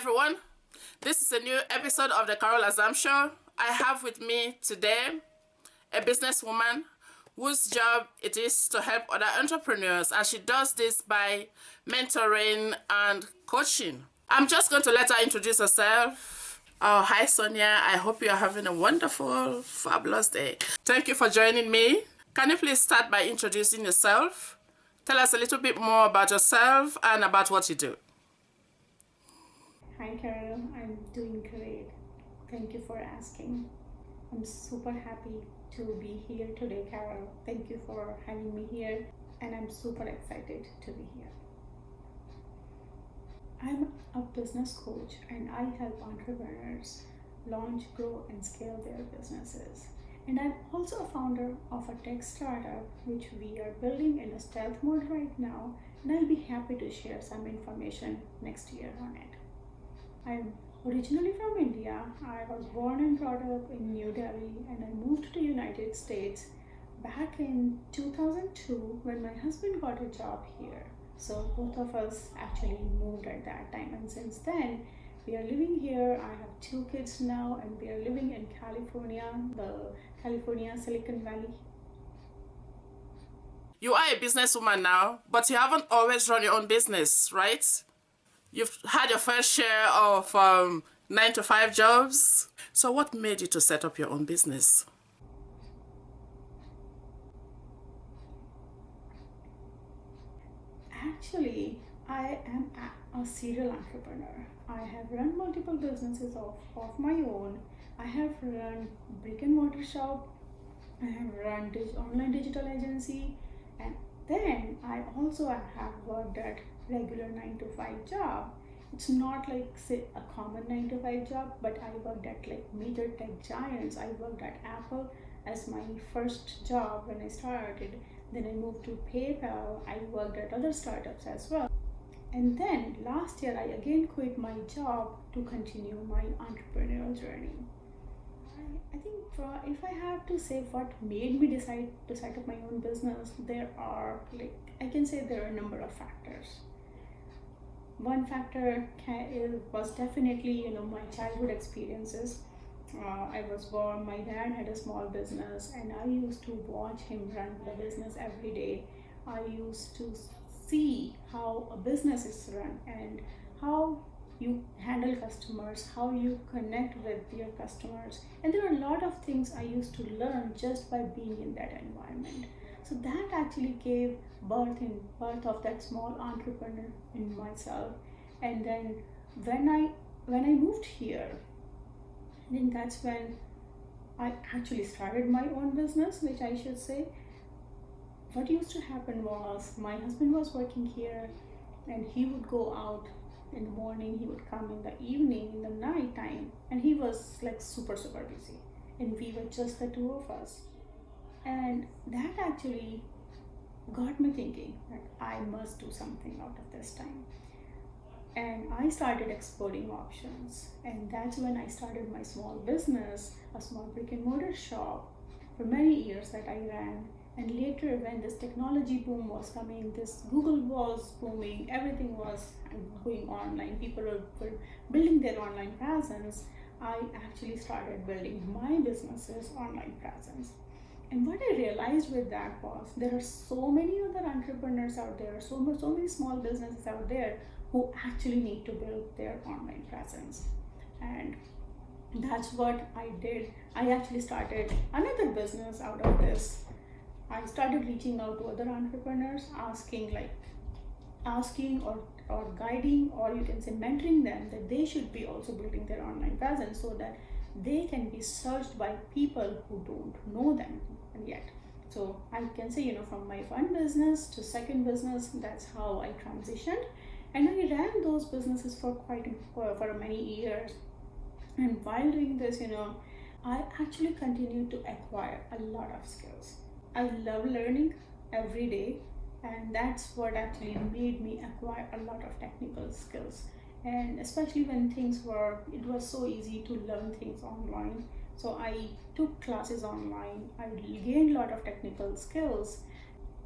everyone. This is a new episode of the Carol Azams Show. I have with me today a businesswoman whose job it is to help other entrepreneurs, and she does this by mentoring and coaching. I'm just going to let her introduce herself. Oh, hi Sonia. I hope you're having a wonderful, fabulous day. Thank you for joining me. Can you please start by introducing yourself? Tell us a little bit more about yourself and about what you do. Hi Carol, I'm doing great. Thank you for asking. I'm super happy to be here today, Carol. Thank you for having me here, and I'm super excited to be here. I'm a business coach and I help entrepreneurs launch, grow, and scale their businesses. And I'm also a founder of a tech startup which we are building in a stealth mode right now, and I'll be happy to share some information next year on it. I'm originally from India. I was born and brought up in New Delhi, and I moved to the United States back in 2002 when my husband got a job here. So both of us actually moved at that time, and since then we are living here. I have 2 kids now, and we are living in California, the California Silicon Valley. You are a businesswoman now, but you haven't always run your own business, right? You've had your fair share of 9-to-5 jobs. So what made you to set up your own business? Actually, I am a serial entrepreneur. I have run multiple businesses of my own. I have run brick and mortar shop. I have run online digital agency, and then I also have worked at regular 9-to-5 job. It's not like say a common 9-to-5 job, but I worked at like major tech giants. I worked at Apple as my first job when I started. Then I moved to PayPal. I worked at other startups as well. And then last year I again quit my job to continue my entrepreneurial journey. I think if I have to say what made me decide to set up my own business, there are I can say there are a number of factors. One factor was definitely my childhood experiences. I was born, my dad had a small business, and I used to watch him run the business every day. I used to see how a business is run and how you handle customers, how you connect with your customers. And there are a lot of things I used to learn just by being in that environment. So that actually gave birth of that small entrepreneur in myself. And then when I moved here, then that's when I actually started my own business, which I should say. What used to happen was my husband was working here, and he would go out in the morning, he would come in the evening, in the night time, and he was like super busy, and we were just the 2 of us. And that actually got me thinking that I must do something out of this time. And I started exploring options, and that's when I started my small business, a small brick and mortar shop for many years that I ran. And later, when this technology boom was coming, this Google was booming, everything was going online, people were building their online presence, I actually started building my business's online presence. And what I realized with that was there are so many other entrepreneurs out there, so many small businesses out there who actually need to build their online presence. And that's what I did. I actually started another business out of this. I started reaching out to other entrepreneurs, asking or guiding, or you can say mentoring them that they should be also building their online presence so that they can be searched by people who don't know them yet. So I can say, from my one business to second business, that's how I transitioned. And I ran those businesses for many years. And while doing this, I actually continued to acquire a lot of skills. I love learning every day, and that's what actually made me acquire a lot of technical skills. And especially when it was so easy to learn things online. So I took classes online. I gained a lot of technical skills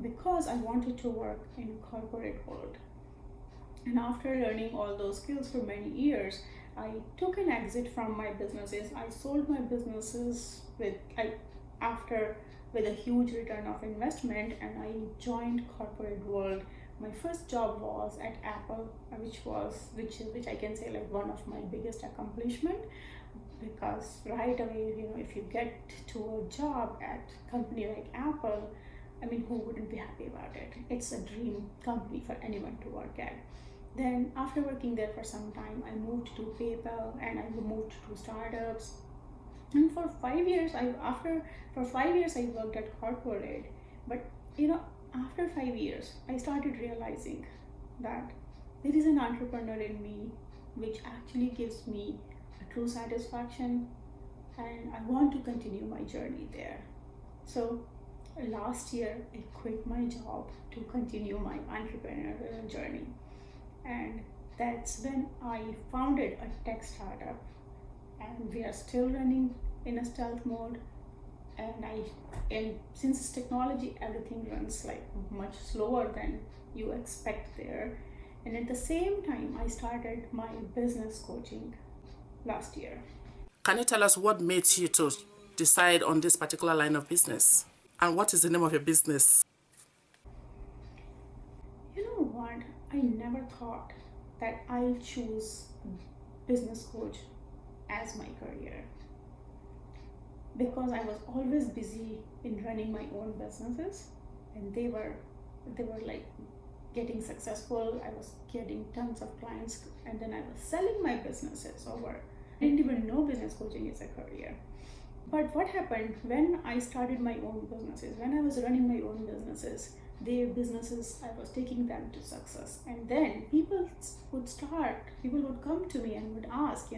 because I wanted to work in corporate world. And after learning all those skills for many years, I took an exit from my businesses. I sold my businesses after with a huge return of investment, and I joined corporate world. My first job was at Apple, which I can say like one of my biggest accomplishment, because right away, if you get to a job at company like Apple, I mean, who wouldn't be happy about it? It's a dream company for anyone to work at. Then after working there for some time, I moved to PayPal and I moved to startups. And for 5 years, for 5 years I worked at corporate. But after 5 years, I started realizing that there is an entrepreneur in me, which actually gives me a true satisfaction, and I want to continue my journey there. So last year, I quit my job to continue my entrepreneurial journey. And that's when I founded a tech startup, and we are still running in a stealth mode. And since it's technology, everything runs like much slower than you expect there. And at the same time, I started my business coaching last year. Can you tell us what made you to decide on this particular line of business? And what is the name of your business? You know what? I never thought that I'll choose business coach as my career, because I was always busy in running my own businesses, and they were like getting successful. I was getting tons of clients, and then I was selling my businesses over. I didn't even know business coaching is a career. But what happened when I started my own businesses, when I was running my own businesses, their businesses, I was taking them to success. And then people would come to me and would ask,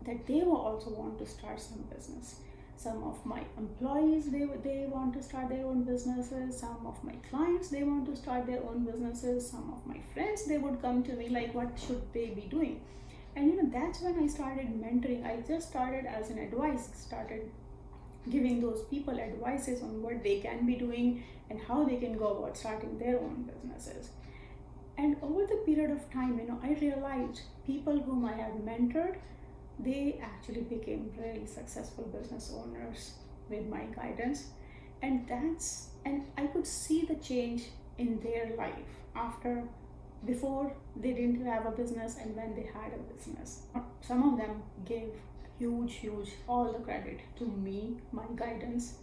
that they will also want to start some business. Some of my employees, they want to start their own businesses. Some of my clients, they want to start their own businesses. Some of my friends, they would come to me like, what should they be doing? And that's when I started mentoring. I just started as an advice, started giving those people advices on what they can be doing and how they can go about starting their own businesses. And over the period of time, I realized people whom I have mentored, they actually became really successful business owners with my guidance. And I could see the change in their life before they didn't have a business and when they had a business. Some of them gave huge all the credit to me, my guidance,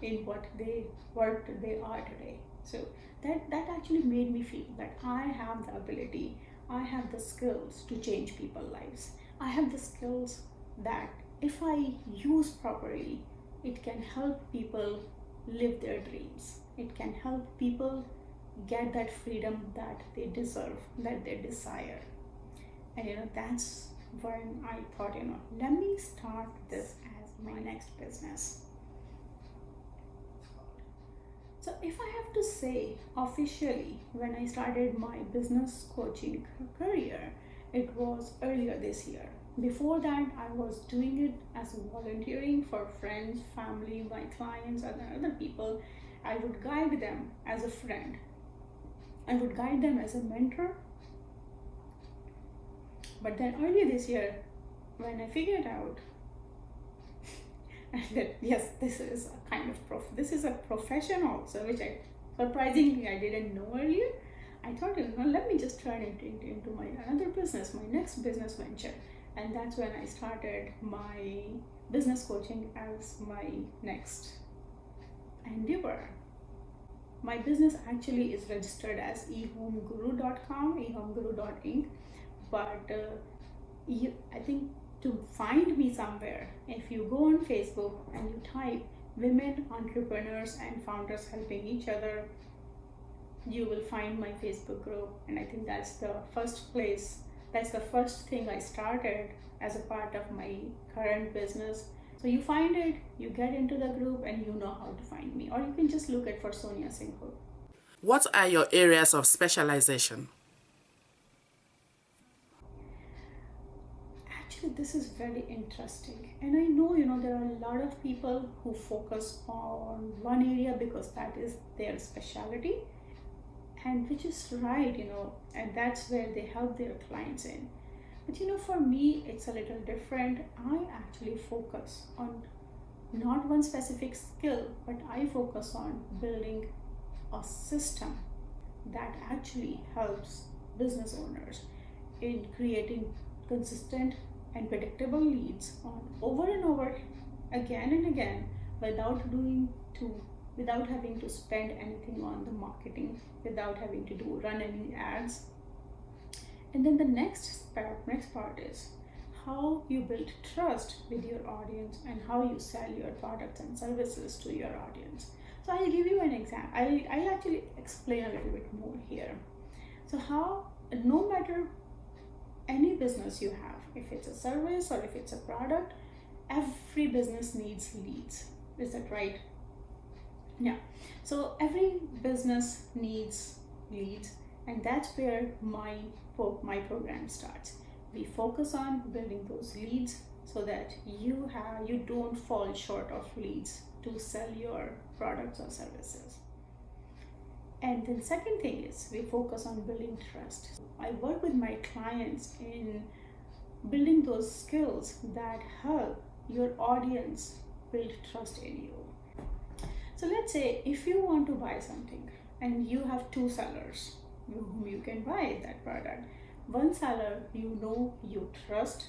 in what they are today. So that actually made me feel that I have the ability, I have the skills to change people's lives. I have the skills that if I use properly, it can help people live their dreams. It can help people get that freedom that they deserve, that they desire. And that's when I thought, let me start this as my next business. So if I have to say officially, when I started my business coaching career, it was earlier this year. Before that, I was doing it as volunteering for friends, family, my clients, and other people. I would guide them as a friend. I would guide them as a mentor. But then earlier this year, when I figured out that yes, this is a kind of this is a profession also, which surprisingly I didn't know earlier, I thought, let me just turn it into my another business, my next business venture. And that's when I started my business coaching as my next endeavor. My business actually is registered as ehomeguru.com, ehomeguru.inc. But I think to find me somewhere, if you go on Facebook and you type women entrepreneurs and founders helping each other, you will find my Facebook group. And I think that's the first place, that's the first thing I started as a part of my current business. So you find it, you get into the group, and you know how to find me. Or you can just look at for Sonia Si. What are your areas of specialization? Actually, this is very interesting. And I know, there are a lot of people who focus on one area because that is their specialty. and which is right, and that's where they help their clients in. But for me, it's a little different. I actually focus on not one specific skill, but I focus on building a system that actually helps business owners in creating consistent and predictable leads on over and over again and again without having to spend anything on the marketing, without having to run any ads. And then the next part is how you build trust with your audience and how you sell your products and services to your audience. So I'll give you an example. I'll actually explain a little bit more here. So how, no matter any business you have, if it's a service or if it's a product, every business needs leads. Is that right? Yeah. So every business needs leads, and that's where my program starts. We focus on building those leads so that you don't fall short of leads to sell your products or services. And then second thing is we focus on building trust. I work with my clients in building those skills that help your audience build trust in you. So let's say if you want to buy something and you have two sellers whom you can buy that product. One seller you trust,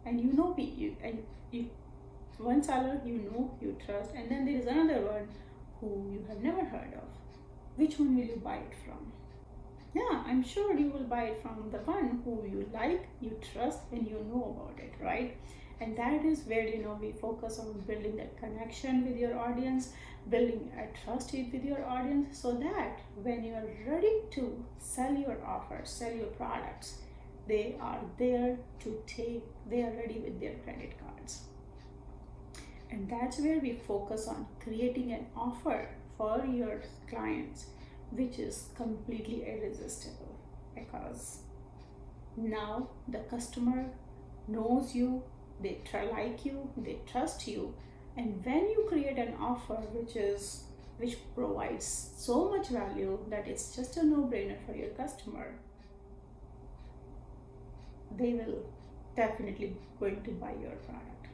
and one seller you trust, and then there is another one who you have never heard of. Which one will you buy it from? Yeah, I'm sure you will buy it from the one who you like, you trust, and you know about it, right? And that is where we focus on building that connection with your audience, building a trust with your audience, so that when you are ready to sell your offers, sell your products, they are there to take, they are ready with their credit cards. And that's where we focus on creating an offer for your clients which is completely irresistible, because now the customer knows you, they like you, they trust you, and when you create an offer which provides so much value that it's just a no-brainer for your customer, they will definitely going to buy your product.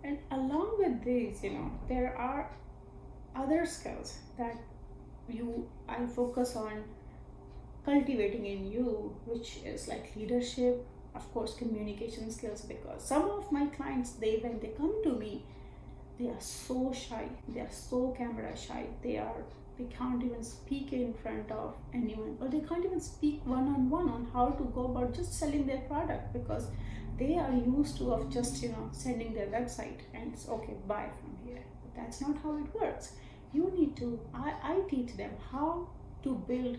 And along with these, there are other skills that I focus on cultivating in you, which is like leadership, of course, communication skills, because some of my clients, when they come to me, they are so shy, they are so camera shy, they can't even speak in front of anyone, or they can't even speak one-on-one on how to go about just selling their product, because they are used to of just sending their website and it's okay, buy from here. But that's not how it works. You need to, I teach them how to build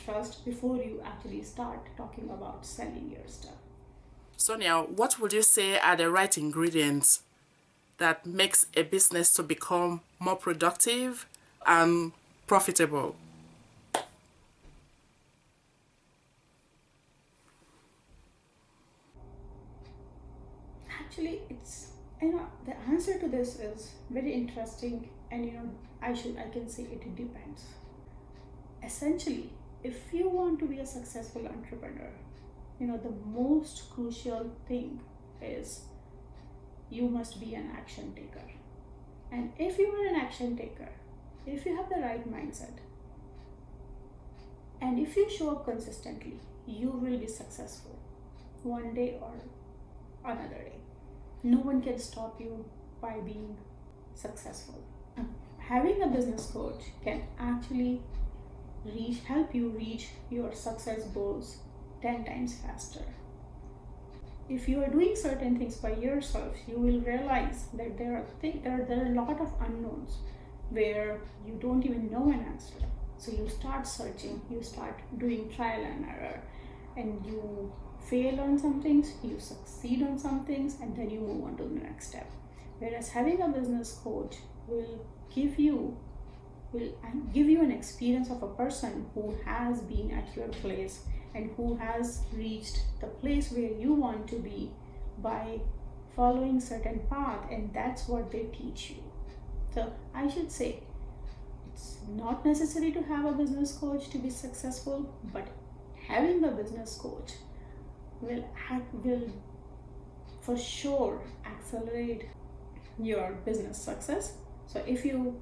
trust before you actually start talking about selling your stuff. Sonia, what would you say are the right ingredients that makes a business to become more productive and profitable? Actually, it's the answer to this is very interesting, and I can say it depends. Essentially, if you want to be a successful entrepreneur, the most crucial thing is you must be an action taker. And if you are an action taker, if you have the right mindset, and if you show up consistently, you will be successful one day or another day. No one can stop you by being successful. Having a business coach can actually help you reach your success goals 10 times faster. If you are doing certain things by yourself, you will realize that there are a lot of unknowns where you don't even know an answer. So you start searching, you start doing trial and error, and you fail on some things, you succeed on some things, and then you move on to the next step. Whereas having a business coach will give you an experience of a person who has been at your place and who has reached the place where you want to be by following certain path, and that's what they teach you. So I should say, it's not necessary to have a business coach to be successful, but having a business coach will for sure accelerate your business success. So if you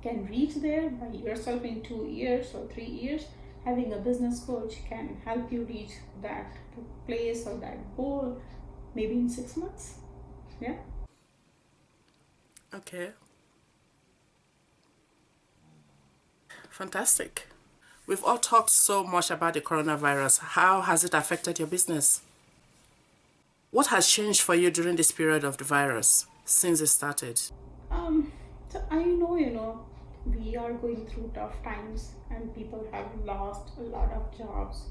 can reach there by yourself in 2 years or 3 years, having a business coach can help you reach that place or that goal maybe in 6 months. Yeah. Okay. Fantastic. We've all talked so much about the coronavirus. How has it affected your business? What has changed for you during this period of the virus since it started? So I know, we are going through tough times and people have lost a lot of jobs.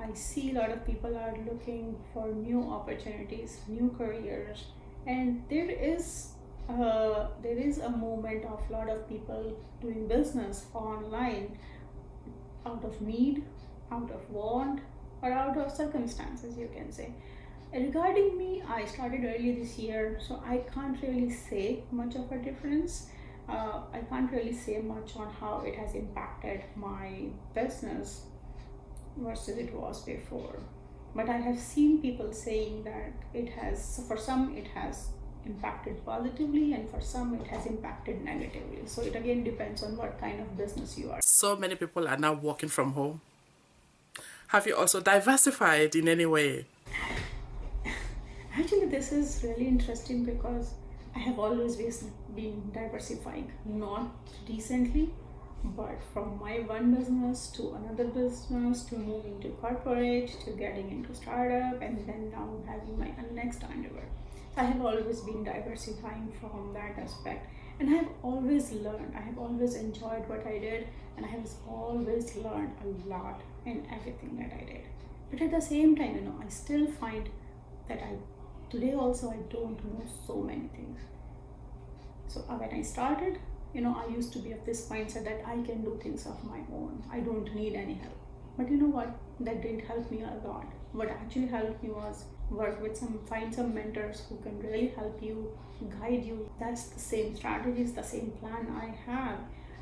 I see a lot of people are looking for new opportunities, new careers, and there is a movement of a lot of people doing business online out of need, out of want, or out of circumstances, you can say. Regarding me, I started earlier this year, so I can't really say much of a difference. I can't really say much on how it has impacted my business versus it was before. But I have seen people saying that for some, it has impacted positively, and for some, it has impacted negatively. So it again depends on what kind of business you are. So many people are now working from home. Have you also diversified in any way? Actually, this is really interesting because I have always been diversifying, not recently, but from my one business to another business to moving to corporate to getting into startup and then now having my next endeavor. So I have always been diversifying from that aspect, and I have always learned, I have always enjoyed what I did, and I have always learned a lot in everything that I did. But at the same time, I still find that today also I don't know so many things. So when I started, I used to be of this mindset that I can do things of my own. I don't need any help. But you know what? That didn't help me a lot. What actually helped me was find some mentors who can really help you, guide you. That's the same strategies, the same plan I have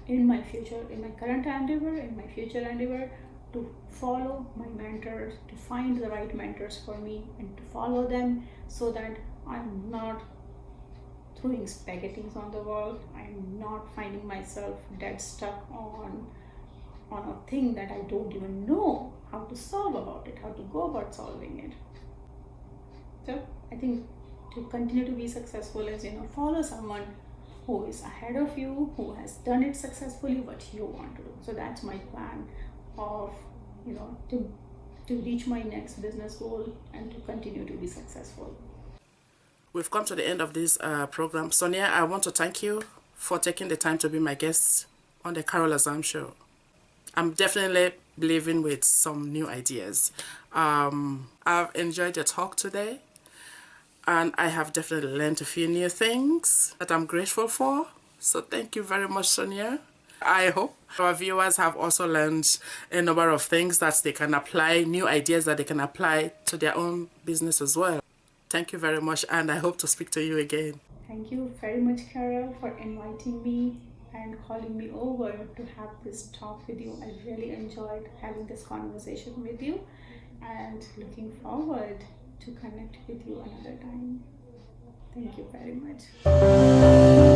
in my current endeavor, in my future endeavor, to follow my mentors, to find the right mentors for me and to follow them so that I'm not throwing spaghettis on the wall. I'm not finding myself dead stuck on a thing that I don't even know how to solve about it, how to go about solving it. So I think to continue to be successful is, follow someone who is ahead of you, who has done it successfully, what you want to do. So that's my plan of, to reach my next business goal and to continue to be successful. We've come to the end of this program. Sonia, I want to thank you for taking the time to be my guest on the Carol Azams Show. I'm definitely leaving with some new ideas. I've enjoyed your talk today, and I have definitely learned a few new things that I'm grateful for. So thank you very much, Sonia. I hope our viewers have also learned a number of things that they can apply, new ideas that they can apply to their own business as well. Thank you very much, and I hope to speak to you again. Thank you very much, Carol, for inviting me and calling me over to have this talk with you. I really enjoyed having this conversation with you and looking forward to connect with you another time. Thank you very much.